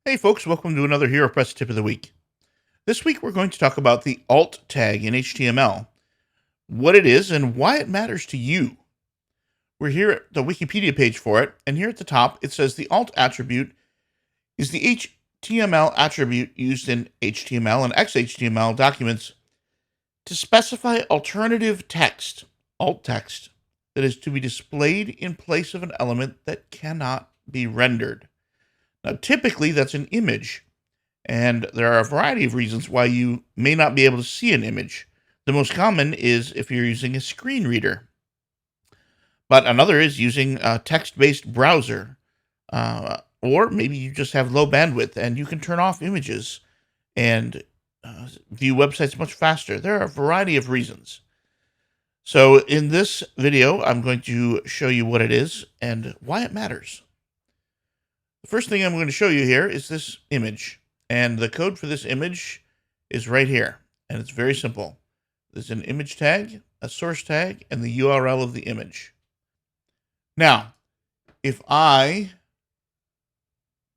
Hey folks, welcome to another HeroPress tip of the week. This week we're going to talk about the alt tag in HTML, what it is and why it matters to you. We're here at the Wikipedia page for it, and here at the top it says the alt attribute is the HTML attribute used in HTML and XHTML documents to specify alternative text, alt text, that is to be displayed in place of an element that cannot be rendered. Now, typically that's an image. And there are a variety of reasons why you may not be able to see an image. The most common is if you're using a screen reader, but another is using a text-based browser, or maybe you just have low bandwidth and you can turn off images and view websites much faster. There are a variety of reasons. So in this video, I'm going to show you what it is and why it matters. The first thing I'm going to show you here is this image. And the code for this image is right here. And it's very simple. There's an image tag, a source tag, and the URL of the image. Now, if I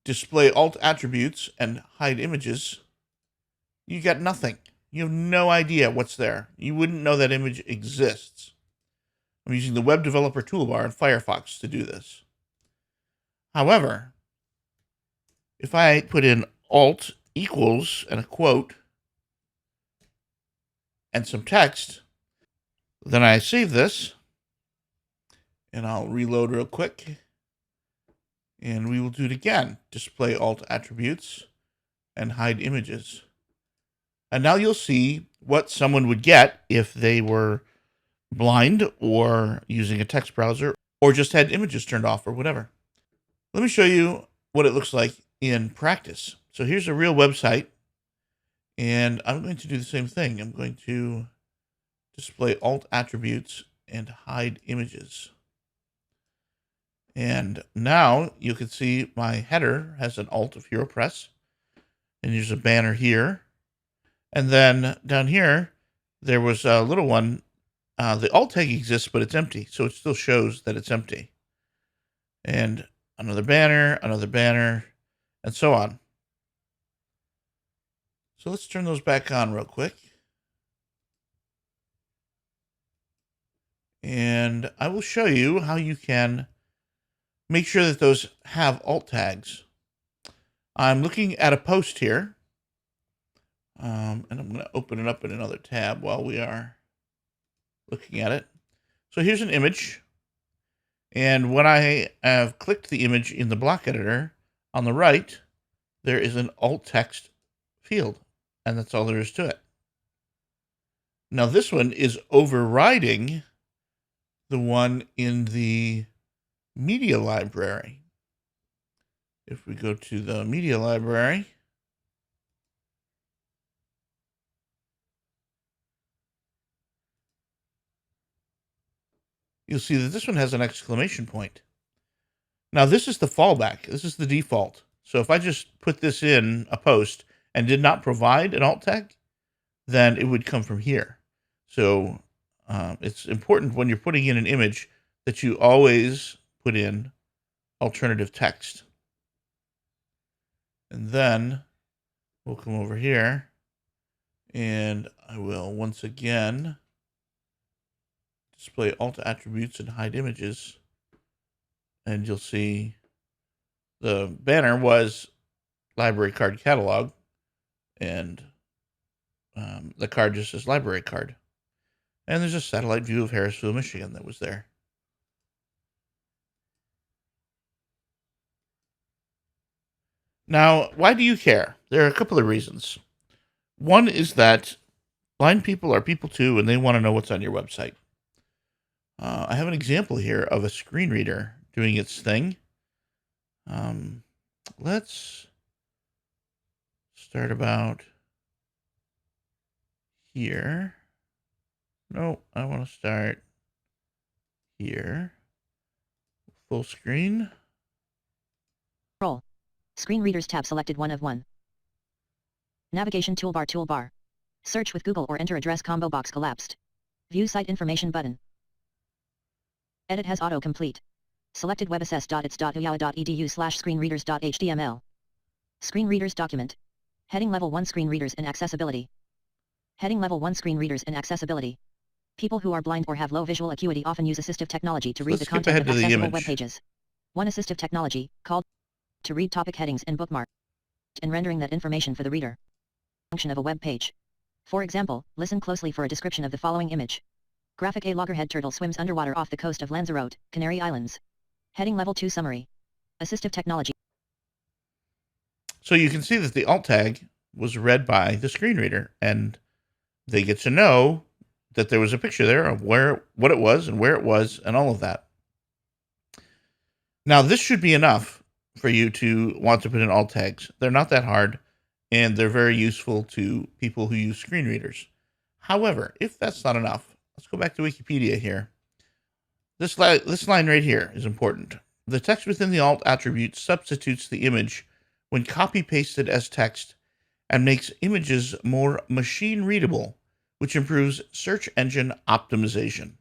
display alt attributes and hide images, you got nothing. You have no idea what's there. You wouldn't know that image exists. I'm using the Web Developer Toolbar in Firefox to do this. However, if I put in alt equals and a quote and some text, then I save this and I'll reload real quick and we will do it again. Display alt attributes and hide images. And now you'll see what someone would get if they were blind or using a text browser or just had images turned off or whatever. Let me show you what it looks like in practice. So here's a real website, and I'm going to do the same thing. I'm going to display alt attributes and hide images. And now you can see my header has an alt of HeroPress, and there's a banner here. And then down here, there was a little one. The alt tag exists, but it's empty, so it still shows that it's empty. And another banner, and so on. So let's turn those back on real quick. And I will show you how you can make sure that those have alt tags. I'm looking at a post here. And I'm going to open it up in another tab while we are looking at it. So here's an image. And when I have clicked the image in the block editor, on the right, there is an alt text field. And that's all there is to it. Now this one is overriding the one in the media library. If we go to the media library, you'll see that this one has an exclamation point. Now this is the fallback. This is the default. So if I just put this in a post and did not provide an alt tag, then it would come from here. So it's important when you're putting in an image that you always put in alternative text. And then we'll come over here and I will once again display alt attributes and hide images. And you'll see the banner was library card catalog, and the card just says library card. And there's a satellite view of Harrisville, Michigan that was there. Now, why do you care? There are a couple of reasons. One is that blind people are people too, and they want to know what's on your website. I have an example here of a screen reader doing its thing. Let's start about here. No, I want to start here. Full screen. Roll. Screen Readers tab selected 1 of 1. Navigation toolbar. Search with Google or enter address combo box collapsed. View site information button. Edit has autocomplete. Selected webss.its.uyawa.edu/screenreaders.html. Screen readers document. Heading Level 1 Screen readers in accessibility. Heading Level 1 Screen readers in accessibility. People who are blind or have low visual acuity often use assistive technology to So read let's the skip content ahead of to the accessible image. web pages. One assistive technology, called to read topic headings and bookmark, and rendering that information for the reader. Function of a web page. For example, listen closely for a description of the following image. Graphic: A loggerhead turtle swims underwater off the coast of Lanzarote, Canary Islands. Heading Level 2 Summary. Assistive technology. So you can see that the alt tag was read by the screen reader, and they get to know that there was a picture there of what it was and where it was and all of that. Now, this should be enough for you to want to put in alt tags. They're not that hard, and they're very useful to people who use screen readers. However, if that's not enough, let's go back to Wikipedia here. This line right here is important. The text within the alt attribute substitutes the image when copy-pasted as text and makes images more machine readable, which improves search engine optimization.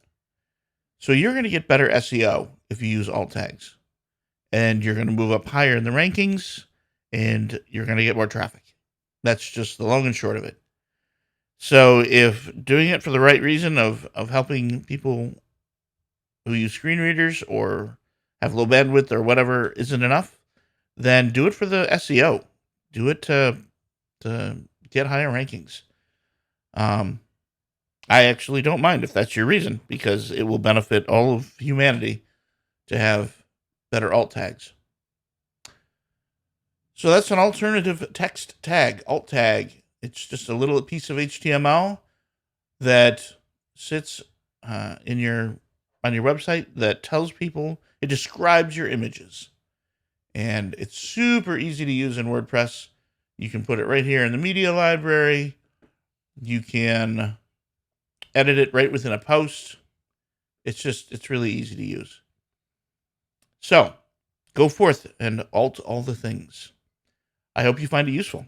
So you're going to get better SEO if you use alt tags, and you're going to move up higher in the rankings, and you're going to get more traffic. That's just the long and short of it. So if doing it for the right reason of helping people who use screen readers or have low bandwidth or whatever isn't enough, then do it for the SEO. Do it to get higher rankings. I actually don't mind if that's your reason, because it will benefit all of humanity to have better alt tags. So that's an alternative text tag, alt tag. It's just a little piece of HTML that sits on your website that tells people, it describes your images. And it's super easy to use in WordPress. You can put it right here in the media library. You can edit it right within a post. It's really easy to use. So go forth and alt all the things. I hope you find it useful.